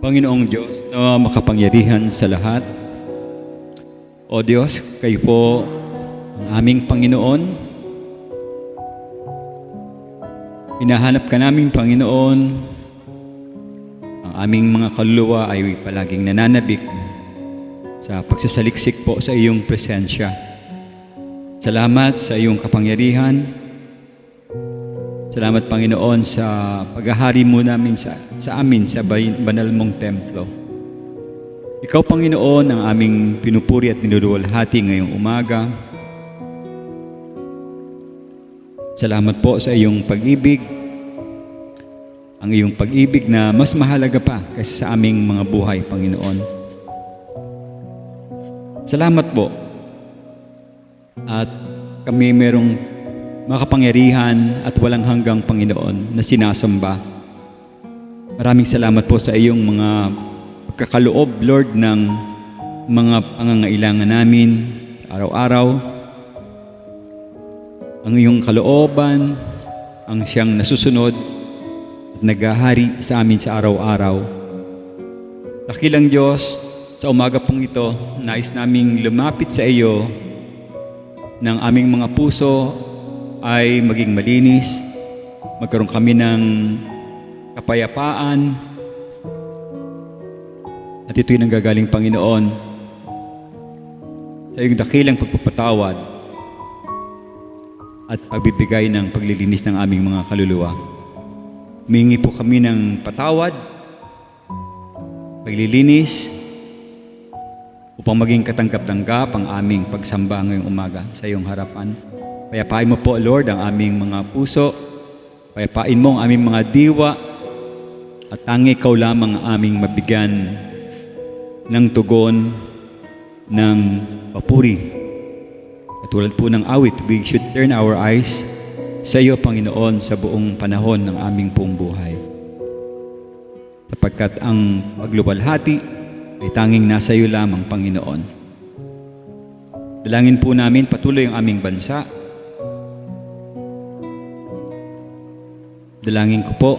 Panginoong Diyos na makapangyarihan sa lahat, o Diyos, kayo po ang aming Panginoon. Hinahanap ka namin, Panginoon. Ang aming mga kaluluwa ay palaging nananabik sa pagsasaliksik po sa iyong presensya. Salamat sa iyong kapangyarihan. Salamat, Panginoon, sa paghahari mo namin sa amin sa banal mong templo. Ikaw, Panginoon, ang aming pinupuri at niluluwalhati ngayong umaga. Salamat po sa iyong pag-ibig. Ang iyong pag-ibig na mas mahalaga pa kaysa sa aming mga buhay, Panginoon. Salamat po. At kami merong makapangyarihan at walang hanggang Panginoon na sinasamba. Maraming salamat po sa iyong mga pagkakaloob, Lord, ng mga pangangailangan namin araw-araw. Ang iyong kalooban, ang siyang nasusunod at naghahari sa amin sa araw-araw. Dakilang Diyos, sa umaga pong ito, nais naming lumapit sa iyo ng aming mga puso ay maging malinis, magkaroon kami ng kapayapaan, at ito'y nanggagaling, Panginoon, sa iyong dakilang pagpapatawad at pagbibigay ng paglilinis ng aming mga kaluluwa. Humingi po kami ng patawad, paglilinis, upang maging katanggap-tanggap ang aming pagsamba ngayong umaga sa iyong harapan. Payapain mo po, Lord, ang aming mga puso. Payapain mo ang aming mga diwa. At tangi ikaw lamang ang aming mabigyan ng tugon ng papuri. Katulad po ng awit, we should turn our eyes sa iyo, Panginoon, sa buong panahon ng aming pong buhay. Sapagkat ang pagluwalhati ay tanging nasa iyo lamang, Panginoon. Dalangin po namin patuloy ang aming bansa. Dalangin ko po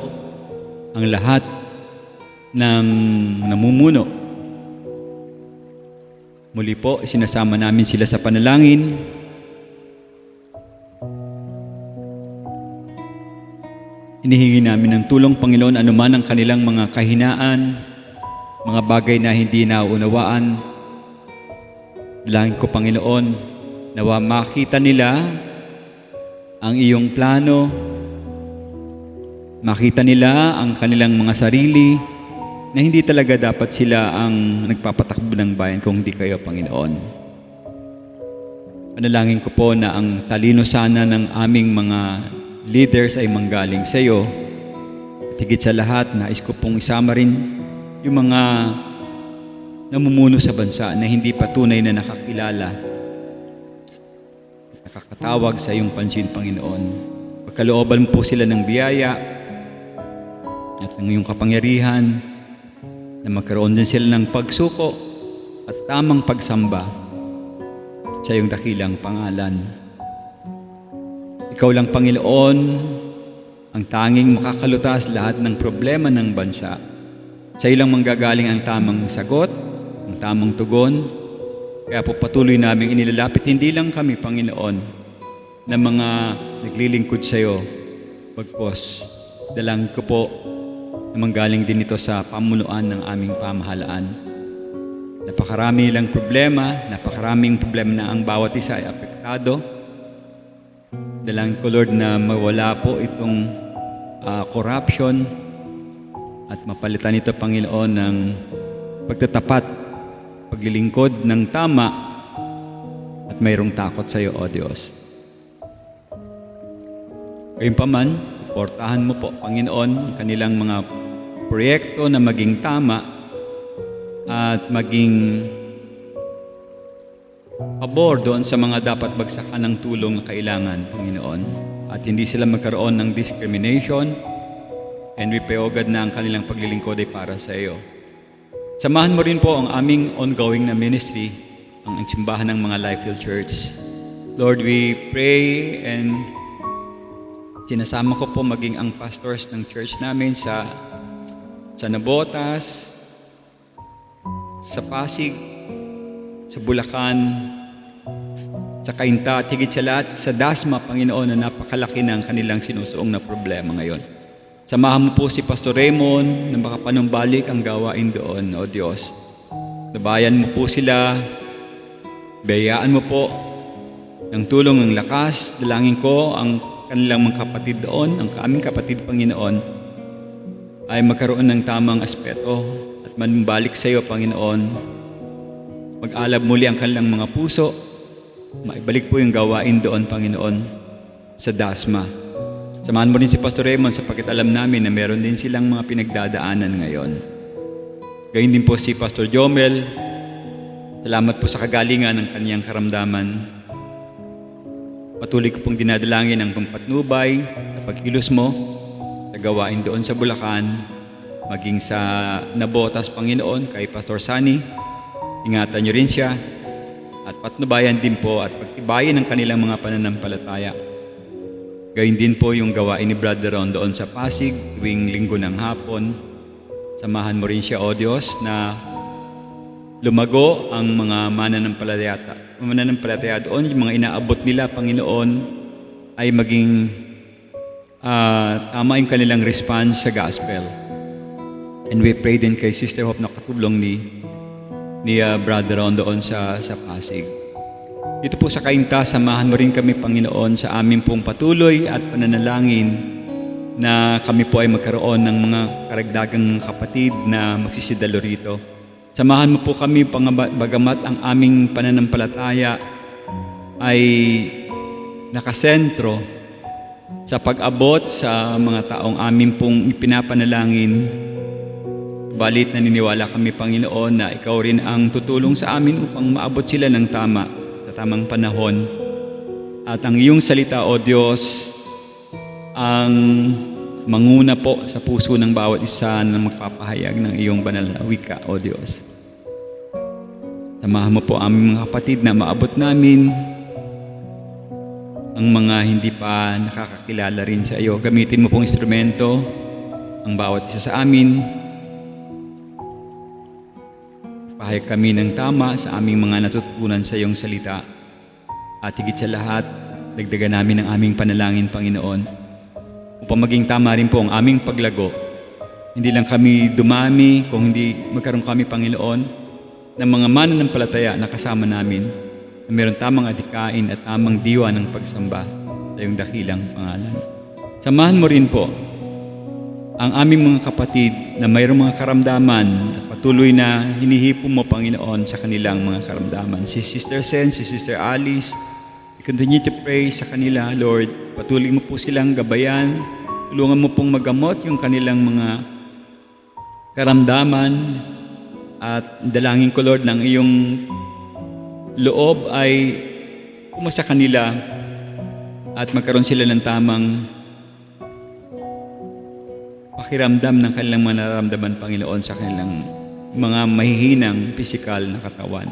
ang lahat ng namumuno. Muli po, sinasama namin sila sa panalangin. Inihingi namin ng tulong, Panginoon, anuman ang kanilang mga kahinaan, mga bagay na hindi nauunawaan. Dalangin ko, Panginoon, nawa makita nila ang iyong plano, makita nila ang kanilang mga sarili, na hindi talaga dapat sila ang nagpapatakbo ng bayan kung hindi kayo, Panginoon. Panalangin ko po na ang talino sana ng aming mga leaders ay manggaling sa iyo. At higit sa lahat, nais ko pong isama rin yung mga namumuno sa bansa na hindi patunay na nakakilala, nakakatawag sa iyong pansin, Panginoon. Pagkalooban po sila ng biyaya at ng iyong kapangyarihan, na magkaroon din sila ng pagsuko at tamang pagsamba sa iyong dakilang pangalan. Ikaw lang, Panginoon, ang tanging makakalutas lahat ng problema ng bansa. Sa iyo lang manggagaling ang tamang sagot, ang tamang tugon. Kaya po patuloy namin inilalapit hindi lang kami, Panginoon, na mga naglilingkod sa iyo, bagpos dalangin ko po na manggaling din ito sa pamunuan ng aming pamahalaan. Napakaraming problema na ang bawat isa ay apektado. Dalangin ko, Lord, na mawala po itong corruption at mapalitan ito, Panginoon, ng pagtatapat, paglilingkod ng tama at mayroong takot sa iyo, O Diyos. Gayunpaman, suportahan mo po, Panginoon, kanilang mga proyekto na maging tama at maging pabor doon sa mga dapat bagsakan ng tulong na kailangan, Panginoon. At hindi sila magkaroon ng discrimination, and we pray, O God, na ang kanilang paglilingkod ay para sa iyo. Samahan mo rin po ang aming ongoing na ministry, ang simbahan ng mga Lifefield Church. Lord, we pray and sinasama ko po maging ang pastors ng church namin sa Nabotas, sa Pasig, sa Bulacan, sa Cainta, at higit sa lahat sa Dasma, Panginoon, na napakalaki ng kanilang sinusuong na problema ngayon. Samahan mo po si Pastor Raymond na makapanumbalik ang gawain doon, O Diyos. Nabayan mo po sila, bayaan mo po ng tulong ng lakas. Dalangin ko ang kanilang mga kapatid doon, ang aming kapatid, Panginoon, ay magkaroon ng tamang aspeto at manumbalik sa iyo, Panginoon. Mag-alab muli ang kanilang mga puso. Maibalik po yung gawain doon, Panginoon, sa Dasma. Samahan mo rin si Pastor Raymond sapagkat alam namin na meron din silang mga pinagdadaanan ngayon. Gayun din po si Pastor Jomel. Salamat po sa kagalingan ng kaniyang karamdaman. Patuloy ko pong dinadalangin ang pampatnubay sa pagkilos mo sa gawain doon sa Bulacan, maging sa Nabotas, Panginoon, kay Pastor Sunny. Ingatan niyo rin siya at patnubayan din po at pagtibayin ang kanilang mga pananampalataya. Gayun din po yung gawain ni Brother Ron doon sa Pasig tuwing linggo ng hapon. Samahan mo rin siya, O Diyos, na lumago ang mga mananampalataya doon, yung mga inaabot nila, Panginoon, ay maging tama yung kanilang response sa gospel. And we pray din kay Sister Hope na katulong ni Brother Ron doon sa Pasig. Dito po sa Cainta, samahan mo rin kami, Panginoon, sa aming pong patuloy at pananalangin na kami po ay magkaroon ng mga karagdagang kapatid na magsisidalo rito. Samahan mo po kami, bagamat ang aming pananampalataya ay nakasentro sa pag-abot sa mga taong amin pong ipinapanalangin. Balit naniniwala kami, Panginoon, na Ikaw rin ang tutulong sa amin upang maabot sila ng tama sa tamang panahon. At ang iyong salita, O Diyos, ang manguna po sa puso ng bawat isa na magpapahayag ng iyong banal na wika, O Diyos. Samahan mo po aming mga kapatid na maabot namin ang mga hindi pa nakakakilala rin sa iyo. Gamitin mo pong instrumento ang bawat isa sa amin. Pahayag kami ng tama sa aming mga natutunan sa iyong salita. At higit sa lahat, dagdagan namin ang aming panalangin, Panginoon, upang maging tama rin po ang aming paglago. Hindi lang kami dumami, kung hindi magkaroon kami, Panginoon, ng mga mananampalataya na kasama namin, na mayroon tamang adhikain at tamang diwa ng pagsamba sa iyong dakilang pangalan. Samahan mo rin po ang aming mga kapatid na mayroong mga karamdaman at patuloy na hinihipo mo, Panginoon, sa kanilang mga karamdaman. Si Sister Sen, si Sister Alice, we continue to pray sa kanila, Lord. Patuloy mo po silang gabayan. Tulungan mo pong magamot yung kanilang mga karamdaman. At dalangin ko, Lord, ng iyong loob ay pumasa kanila at magkaroon sila ng tamang pakiramdam ng kanilang mga nararamdaman, Panginoon, sa kanilang mga mahihinang pisikal na katawan.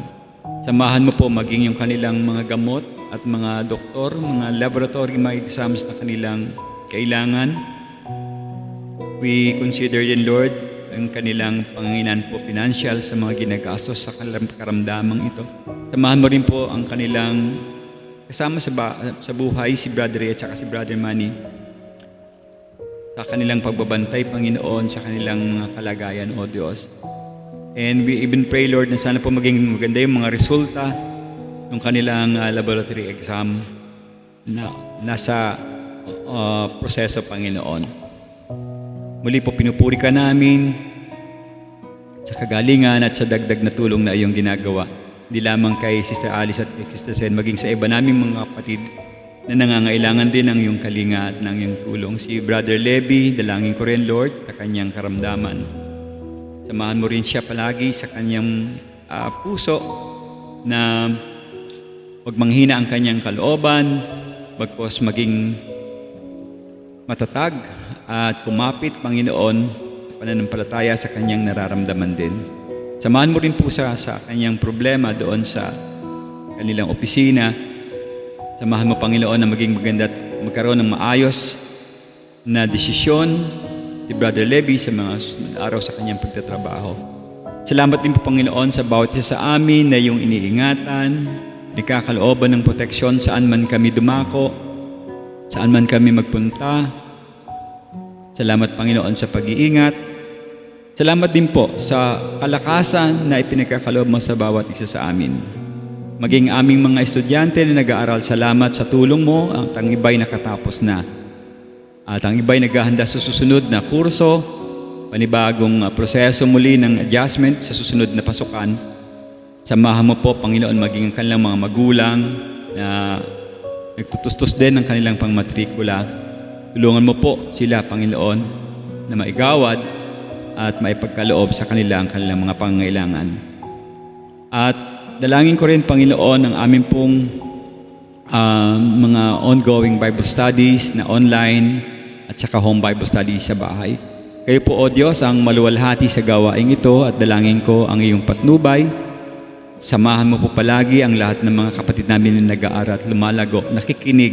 Samahan mo po maging yung kanilang mga gamot at mga doktor, mga laboratory, mga exams na kanilang kailangan. We consider din, Lord, ang kanilang panginginan po financial sa mga ginagastos sa kanilang karamdamang ito. Samahan mo rin po ang kanilang kasama sa buhay, si Brother Ray at saka si Brother Manny, sa kanilang pagbabantay, Panginoon, sa kanilang mga kalagayan, O Diyos. And we even pray, Lord, na sana po maging maganda yung mga resulta ng kanilang laboratory exam na nasa proseso, Panginoon. Muli po pinupuri ka namin sa kagalingan at sa dagdag na tulong na iyong ginagawa. Hindi lamang kay Sister Alice at Sister Sen, maging sa iba naming mga kapatid na nangangailangan din ng iyong kalinga at ng iyong tulong. Si Brother Levi, dalangin ko rin, Lord, sa kanyang karamdaman. Samahan mo rin siya palagi sa kanyang puso na huwag manghina ang kanyang kalooban, bagpos maging matatag at kumapit, Panginoon, pananampalataya sa kanyang nararamdaman din. Samahan mo rin po sa kanyang problema doon sa kanilang opisina. Samahan mo, Panginoon, na maging maganda at magkaroon ng maayos na desisyon si Brother Levi sa mga susunod araw sa kanyang pagtatrabaho. Salamat din po, Panginoon, sa bawat isa sa amin na iyong iniingatan, nagkakalooban ng proteksyon saan man kami dumako, saan man kami magpunta. Salamat, Panginoon, sa pag-iingat. Salamat din po sa kalakasan na ipinagkakaloob mo sa bawat isa sa amin. Maging aming mga estudyante na nag-aaral, salamat sa tulong mo at ang iba'y nakatapos na. At ang iba'y naghahanda sa susunod na kurso, panibagong proseso muli ng adjustment sa susunod na pasukan. Samahan mo po, Panginoon, maging ang kanilang mga magulang na nagtutustos din ng kanilang pangmatrikula. Tulungan mo po sila, Panginoon, na maigawad at maipagkaloob sa kanila ang kanilang mga pangangailangan. At dalangin ko rin, Panginoon, ang aming pong mga ongoing Bible studies na online at saka home Bible studies sa bahay. Kayo po, O Diyos, ang maluwalhati sa gawaing ito at dalangin ko ang iyong patnubay. Samahan mo po palagi ang lahat ng mga kapatid namin na nag-aaral at lumalago, nakikinig,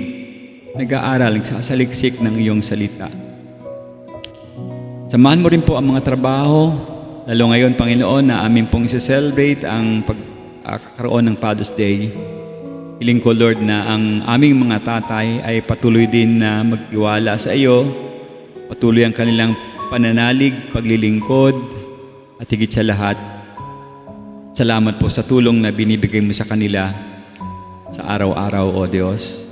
nag-aaral, nagsasaliksik ng iyong salita. Samahan mo rin po ang mga trabaho, lalo ngayon, Panginoon, na amin pong isa-celebrate ang pagkakaroon ng Father's Day. Hiling ko, Lord, na ang aming mga tatay ay patuloy din na magtiwala sa iyo, patuloy ang kanilang pananalig, paglilingkod, at higit sa lahat, salamat po sa tulong na binibigay mo sa kanila sa araw-araw, O Diyos.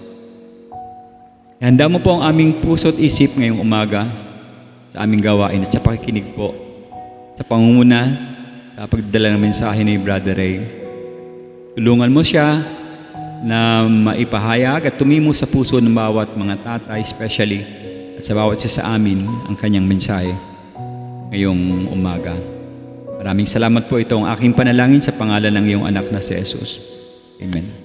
Handa mo po ang aming puso't isip ngayong umaga sa aming gawain at sa pakikinig po sa pangunguna sa pagdadala ng mensahe ni Brother Ray. Tulungan mo siya na maipahayag at tumimo sa puso ng bawat mga tatay, especially at sa bawat isa sa amin ang kanyang mensahe ngayong umaga. Maraming salamat po. Ito ang aking panalangin sa pangalan ng iyong anak na si Jesus. Amen.